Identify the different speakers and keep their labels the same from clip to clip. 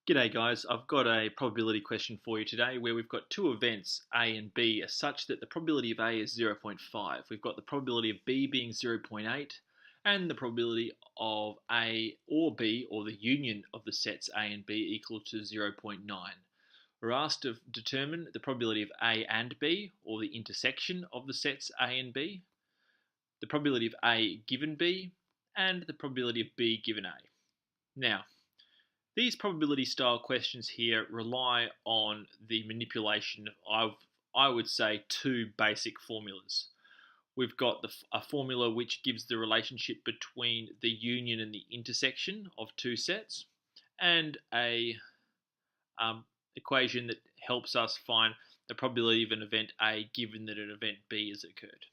Speaker 1: G'day guys, I've got a probability question for you today where we've got two events A and B are such that the probability of A is 0.5. We've got the probability of B being 0.8 and the probability of A or B or the union of the sets A and B equal to 0.9. We're asked to determine the probability of A and B or the intersection of the sets A and B, the probability of A given B and the probability of B given A. Now, these probability style questions here rely on the manipulation of, I would say, two basic formulas. We've got a formula which gives the relationship between the union and the intersection of two sets, and a equation that helps us find the probability of an event A given that an event B has occurred.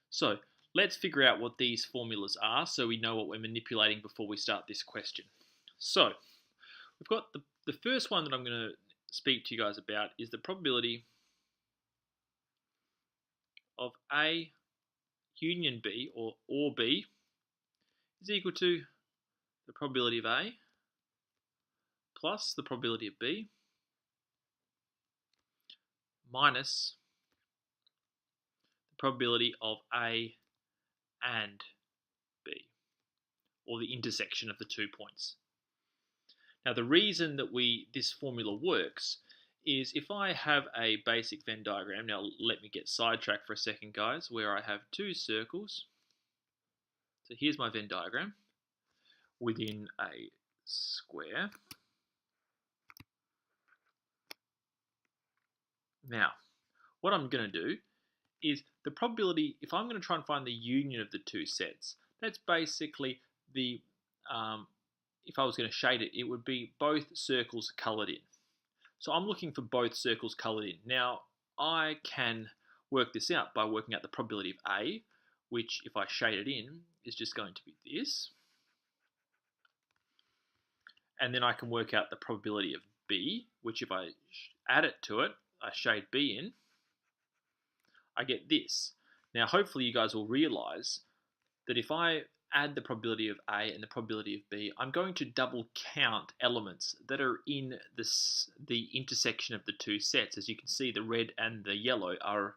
Speaker 1: So let's figure out what these formulas are so we know what we're manipulating before we start this question. So we've got the first one that I'm going to speak to you guys about is the probability of A union B or B is equal to the probability of A plus the probability of B minus the probability of A and B, or the intersection of the 2 points. Now the reason that this formula works is if I have a basic Venn diagram, now let me get sidetracked for a second guys, where I have two circles. So here's my Venn diagram within a square. Now, what I'm going to do is the probability, if I'm going to try and find the union of the two sets, that's basically the, if I was going to shade it, it would be both circles coloured in. So I'm looking for both circles coloured in. Now, I can work this out by working out the probability of A, which if I shade it in, is just going to be this. And then I can work out the probability of B, which if I add it to it, I shade B in, I get this. Now, hopefully you guys will realise that if I add the probability of A and the probability of B, I'm going to double count elements that are in the intersection of the two sets. As you can see, the red and the yellow are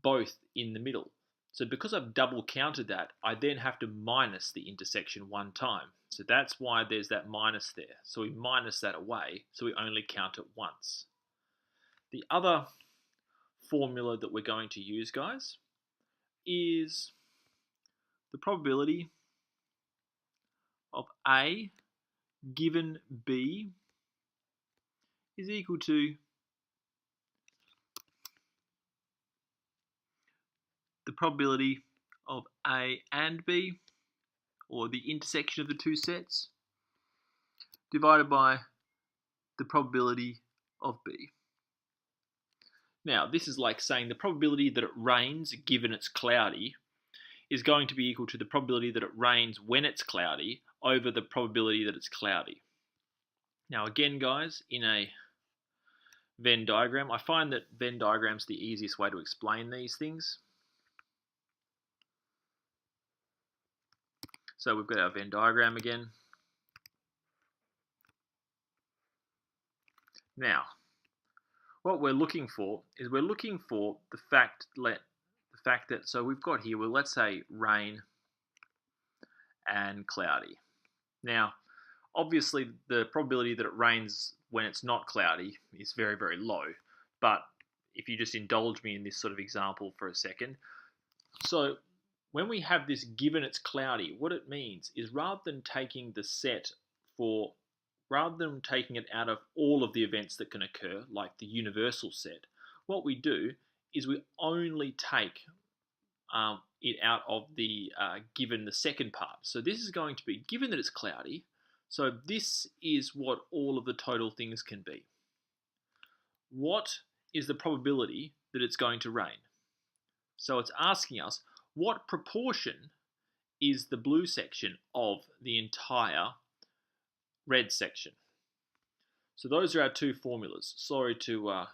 Speaker 1: both in the middle. So because I've double counted that, I then have to minus the intersection one time. So that's why there's that minus there. So we minus that away, so we only count it once. The other formula that we're going to use, guys, is the probability of A given B is equal to the probability of A and B, or the intersection of the two sets, divided by the probability of B. Now, this is like saying the probability that it rains given it's cloudy is going to be equal to the probability that it rains when it's cloudy over the probability that it's cloudy. Now again guys, in a Venn diagram, I find that Venn diagram's the easiest way to explain these things. So we've got our Venn diagram again. Now, what we're looking for is we're looking for the fact that, so we've got here, well, let's say rain and cloudy. Now, obviously the probability that it rains when it's not cloudy is very, very low, but if you just indulge me in this sort of example for a second. So when we have this given it's cloudy, what it means is rather than taking it out of all of the events that can occur, like the universal set, what we do is we only take it out of the given the second part. So this is going to be given that it's cloudy, so this is what all of the total things can be. What is the probability that it's going to rain? So it's asking us what proportion is the blue section of the entire red section. So those are our two formulas. Sorry to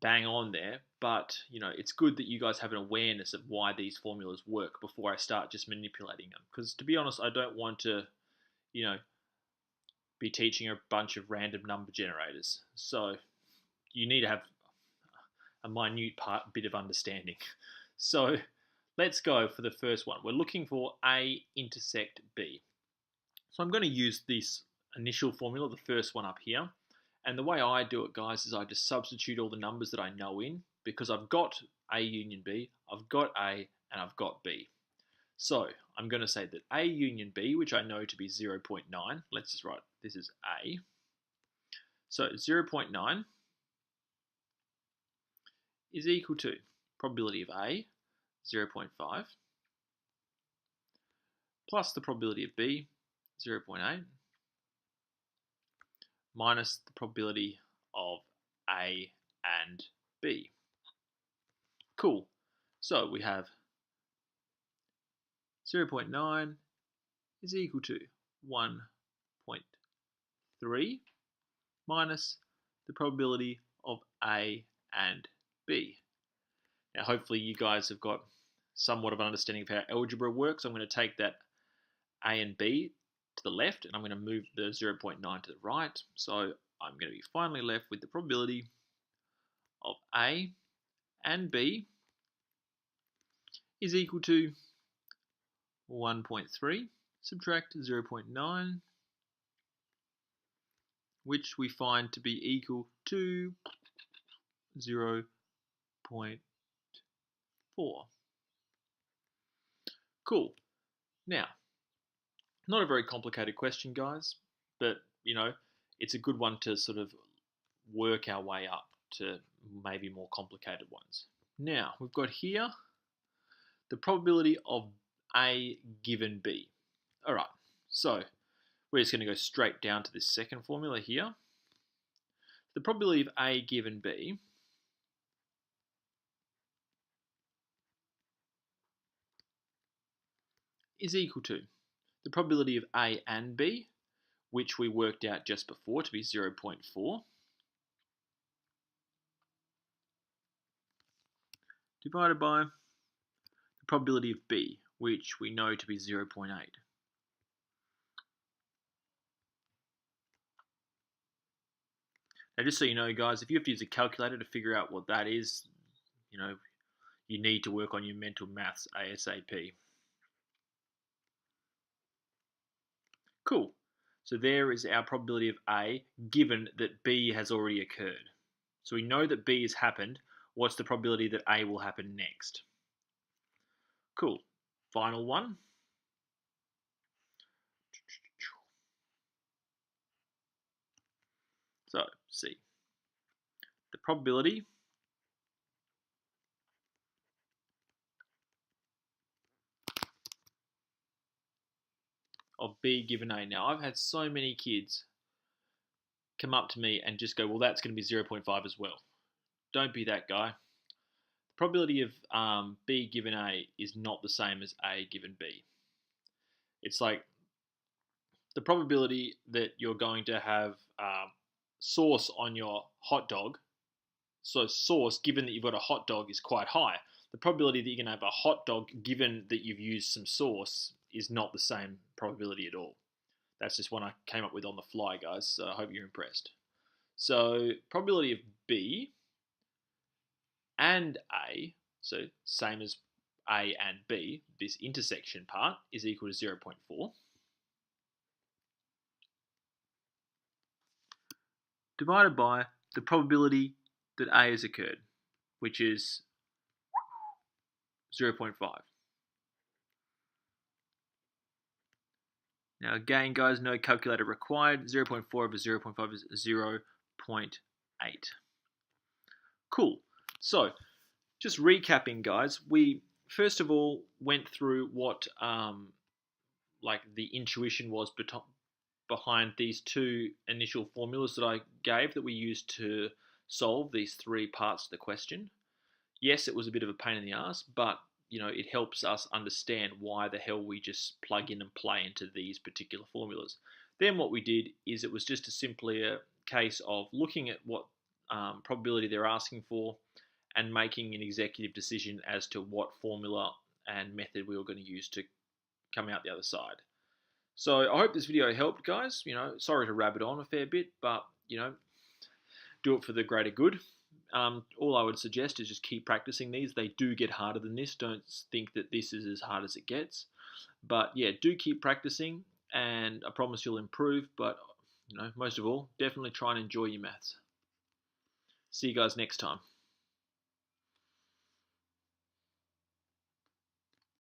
Speaker 1: bang on there, but it's good that you guys have an awareness of why these formulas work before I start just manipulating them. Because to be honest, I don't want to be teaching a bunch of random number generators. So you need to have a minute bit of understanding. So let's go for the first one. We're looking for A intersect B. So I'm going to use this initial formula, the first one up here. And the way I do it, guys, is I just substitute all the numbers that I know in, because I've got A union B, I've got A, and I've got B. So I'm going to say that A union B, which I know to be 0.9, let's just write this is A. So 0.9 is equal to probability of A, 0.5, plus the probability of B, 0.8, minus the probability of A and B. Cool. So we have 0.9 is equal to 1.3 minus the probability of A and B. Now hopefully you guys have got somewhat of an understanding of how algebra works. I'm going to take that A and B to the left, and I'm going to move the 0.9 to the right. So I'm going to be finally left with the probability of A and B is equal to 1.3 subtract 0.9, which we find to be equal to 0.4. Cool. Now, not a very complicated question, guys, but it's a good one to sort of work our way up to maybe more complicated ones. Now, we've got here the probability of A given B. All right, so we're just going to go straight down to this second formula here. The probability of A given B is equal to the probability of A and B, which we worked out just before to be 0.4, divided by the probability of B, which we know to be 0.8. Now, just so you know, guys, if you have to use a calculator to figure out what that is, you need to work on your mental maths ASAP. Cool. So there is our probability of A, given that B has already occurred. So we know that B has happened. What's the probability that A will happen next? Cool. Final one. So, C. The probability of B given A. Now, I've had so many kids come up to me and just go, well, that's going to be 0.5 as well. Don't be that guy. The probability of B given A is not the same as A given B. It's like the probability that you're going to have sauce on your hot dog. So sauce, given that you've got a hot dog, is quite high. The probability that you're going to have a hot dog, given that you've used some sauce, is not the same probability at all. That's just one I came up with on the fly, guys, so I hope you're impressed. So probability of B and A, so same as A and B, this intersection part is equal to 0.4. Divided by the probability that A has occurred, which is 0.5. Now again, guys, no calculator required. 0.4 over 0.5 is 0.8. Cool. So, just recapping, guys, we first of all went through what the intuition was behind these two initial formulas that I gave that we used to solve these three parts of the question. Yes, it was a bit of a pain in the ass, but it helps us understand why the hell we just plug in and play into these particular formulas. Then what we did is it was just simply a case of looking at what probability they're asking for and making an executive decision as to what formula and method we were going to use to come out the other side. So I hope this video helped, guys. Sorry to rabbit on a fair bit, but do it for the greater good. All I would suggest is just keep practicing these. They do get harder than this. Don't think that this is as hard as it gets. But yeah, do keep practicing, and I promise you'll improve. But most of all, definitely try and enjoy your maths. See you guys next time.